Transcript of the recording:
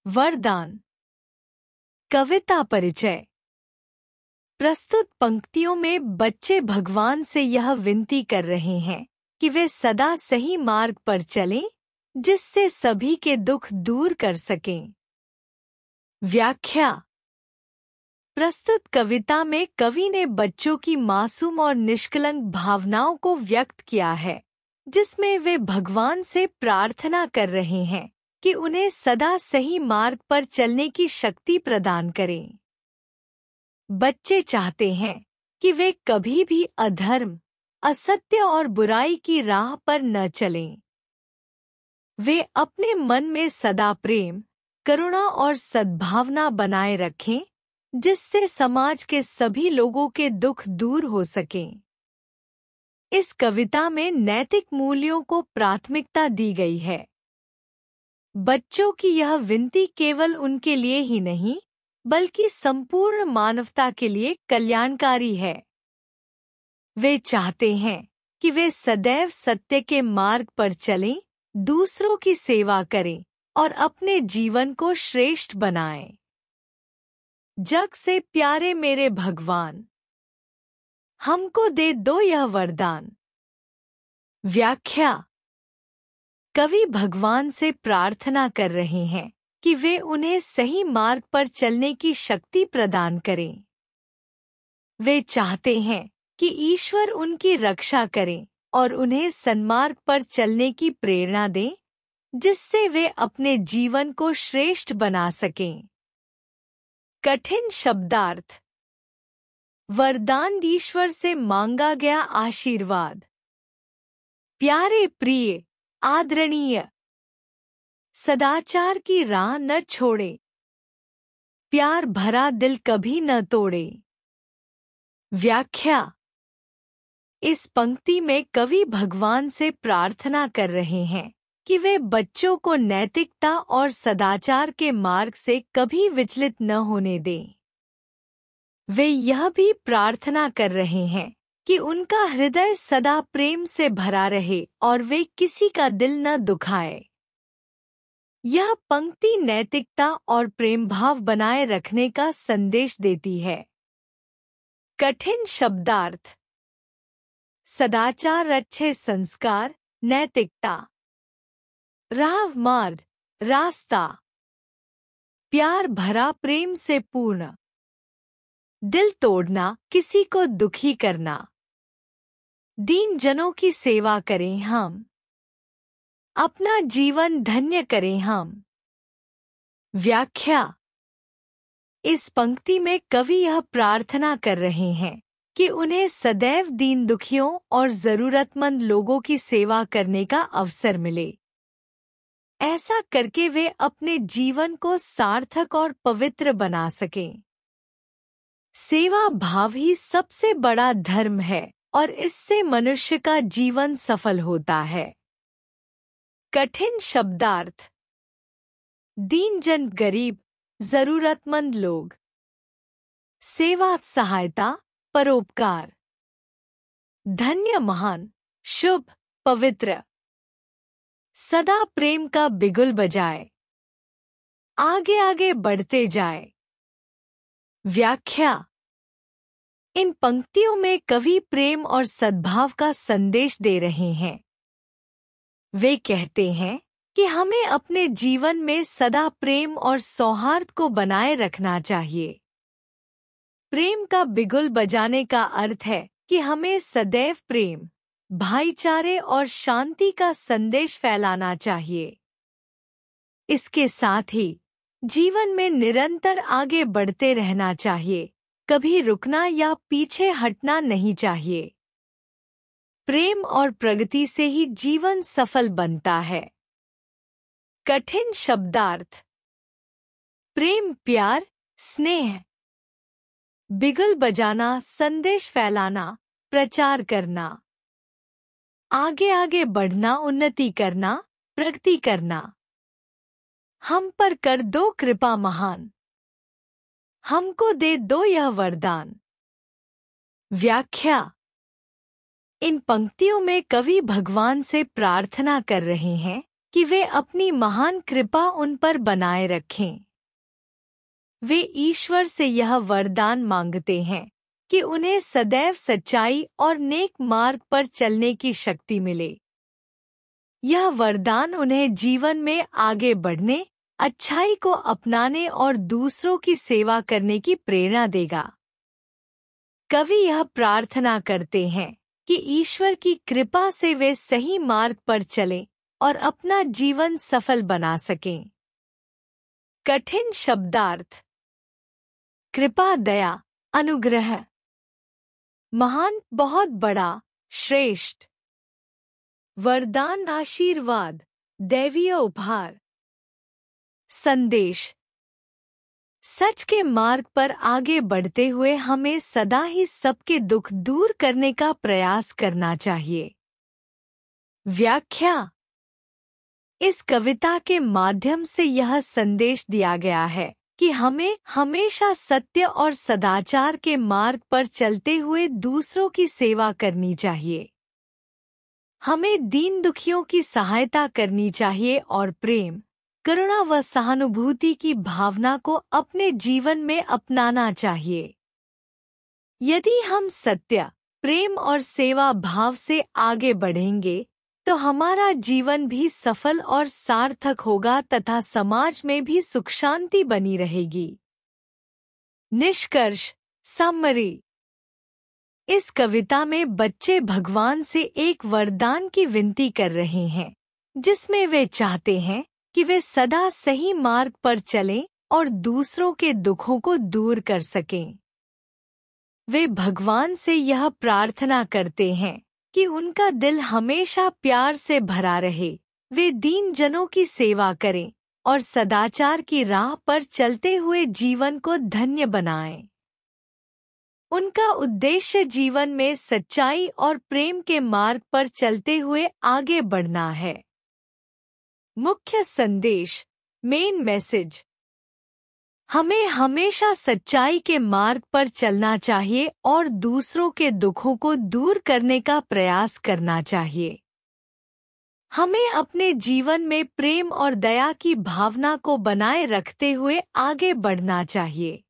वरदान। कविता परिचय। प्रस्तुत पंक्तियों में बच्चे भगवान से यह विनती कर रहे हैं कि वे सदा सही मार्ग पर चलें, जिससे सभी के दुख दूर कर सकें। व्याख्या। प्रस्तुत कविता में कवि ने बच्चों की मासूम और निष्कलंक भावनाओं को व्यक्त किया है, जिसमें वे भगवान से प्रार्थना कर रहे हैं कि उन्हें सदा सही मार्ग पर चलने की शक्ति प्रदान करें। बच्चे चाहते हैं कि वे कभी भी अधर्म, असत्य और बुराई की राह पर न चलें। वे अपने मन में सदा प्रेम, करुणा और सद्भावना बनाए रखें, जिससे समाज के सभी लोगों के दुख दूर हो सकें। इस कविता में नैतिक मूल्यों को प्राथमिकता दी गई है। बच्चों की यह विनती केवल उनके लिए ही नहीं, बल्कि संपूर्ण मानवता के लिए कल्याणकारी है। वे चाहते हैं कि वे सदैव सत्य के मार्ग पर चलें, दूसरों की सेवा करें और अपने जीवन को श्रेष्ठ बनाएं। जग से प्यारे मेरे भगवान, हमको दे दो यह वरदान। व्याख्या। कवि भगवान से प्रार्थना कर रहे हैं कि वे उन्हें सही मार्ग पर चलने की शक्ति प्रदान करें। वे चाहते हैं कि ईश्वर उनकी रक्षा करें और उन्हें सन्मार्ग पर चलने की प्रेरणा दें, जिससे वे अपने जीवन को श्रेष्ठ बना सकें। कठिन शब्दार्थ। वरदान ईश्वर से मांगा गया आशीर्वाद। प्यारे, प्रिय, आदरणीय, सदाचार की राह न छोड़े, प्यार भरा दिल कभी न तोड़े। व्याख्या। इस पंक्ति में कवि भगवान से प्रार्थना कर रहे हैं कि वे बच्चों को नैतिकता और सदाचार के मार्ग से कभी विचलित न होने दें। वे यह भी प्रार्थना कर रहे हैं कि उनका हृदय सदा प्रेम से भरा रहे और वे किसी का दिल न दुखाए। यह पंक्ति नैतिकता और प्रेम भाव बनाए रखने का संदेश देती है। कठिन शब्दार्थ। सदाचार, अच्छे संस्कार, नैतिकता। राह, मार्ग, रास्ता। प्यार भरा, प्रेम से पूर्ण। दिल तोड़ना, किसी को दुखी करना। दीन जनों की सेवा करें हम, अपना जीवन धन्य करें हम। व्याख्या। इस पंक्ति में कवि यह प्रार्थना कर रहे हैं कि उन्हें सदैव दीन दुखियों और जरूरतमंद लोगों की सेवा करने का अवसर मिले। ऐसा करके वे अपने जीवन को सार्थक और पवित्र बना सकें। सेवा भाव ही सबसे बड़ा धर्म है और इससे मनुष्य का जीवन सफल होता है। कठिन शब्दार्थ। दीनजन, गरीब, जरूरतमंद लोग। सेवा, सहायता, परोपकार। धन्य, महान, शुभ, पवित्र। सदा प्रेम का बिगुल बजाए, आगे आगे बढ़ते जाए। व्याख्या। इन पंक्तियों में कवि प्रेम और सद्भाव का संदेश दे रहे हैं। वे कहते हैं कि हमें अपने जीवन में सदा प्रेम और सौहार्द को बनाए रखना चाहिए। प्रेम का बिगुल बजाने का अर्थ है कि हमें सदैव प्रेम, भाईचारे और शांति का संदेश फैलाना चाहिए। इसके साथ ही जीवन में निरंतर आगे बढ़ते रहना चाहिए, कभी रुकना या पीछे हटना नहीं चाहिए। प्रेम और प्रगति से ही जीवन सफल बनता है। कठिन शब्दार्थ। प्रेम, प्यार, स्नेह। बिगुल बजाना, संदेश फैलाना, प्रचार करना। आगे आगे बढ़ना, उन्नति करना, प्रगति करना। हम पर कर दो कृपा महान, हमको दे दो यह वरदान। व्याख्या। इन पंक्तियों में कवि भगवान से प्रार्थना कर रहे हैं कि वे अपनी महान कृपा उन पर बनाए रखें। वे ईश्वर से यह वरदान मांगते हैं कि उन्हें सदैव सच्चाई और नेक मार्ग पर चलने की शक्ति मिले। यह वरदान उन्हें जीवन में आगे बढ़ने, अच्छाई को अपनाने और दूसरों की सेवा करने की प्रेरणा देगा। कवि यह प्रार्थना करते हैं कि ईश्वर की कृपा से वे सही मार्ग पर चलें और अपना जीवन सफल बना सकें। कठिन शब्दार्थ। कृपा, दया, अनुग्रह। महान, बहुत बड़ा, श्रेष्ठ। वरदान, आशीर्वाद, दैवीय उपहार। संदेश। सच के मार्ग पर आगे बढ़ते हुए हमें सदा ही सबके दुख दूर करने का प्रयास करना चाहिए। व्याख्या। इस कविता के माध्यम से यह संदेश दिया गया है कि हमें हमेशा सत्य और सदाचार के मार्ग पर चलते हुए दूसरों की सेवा करनी चाहिए। हमें दीन दुखियों की सहायता करनी चाहिए और प्रेम, करुणा व सहानुभूति की भावना को अपने जीवन में अपनाना चाहिए। यदि हम सत्य, प्रेम और सेवा भाव से आगे बढ़ेंगे तो हमारा जीवन भी सफल और सार्थक होगा तथा समाज में भी सुख शांति बनी रहेगी। निष्कर्ष, समरी। इस कविता में बच्चे भगवान से एक वरदान की विनती कर रहे हैं, जिसमें वे चाहते हैं कि वे सदा सही मार्ग पर चलें और दूसरों के दुखों को दूर कर सकें। वे भगवान से यह प्रार्थना करते हैं कि उनका दिल हमेशा प्यार से भरा रहे, वे दीन जनों की सेवा करें और सदाचार की राह पर चलते हुए जीवन को धन्य बनाएं। उनका उद्देश्य जीवन में सच्चाई और प्रेम के मार्ग पर चलते हुए आगे बढ़ना है। मुख्य संदेश, मेन मैसेज। हमें हमेशा सच्चाई के मार्ग पर चलना चाहिए और दूसरों के दुखों को दूर करने का प्रयास करना चाहिए। हमें अपने जीवन में प्रेम और दया की भावना को बनाए रखते हुए आगे बढ़ना चाहिए।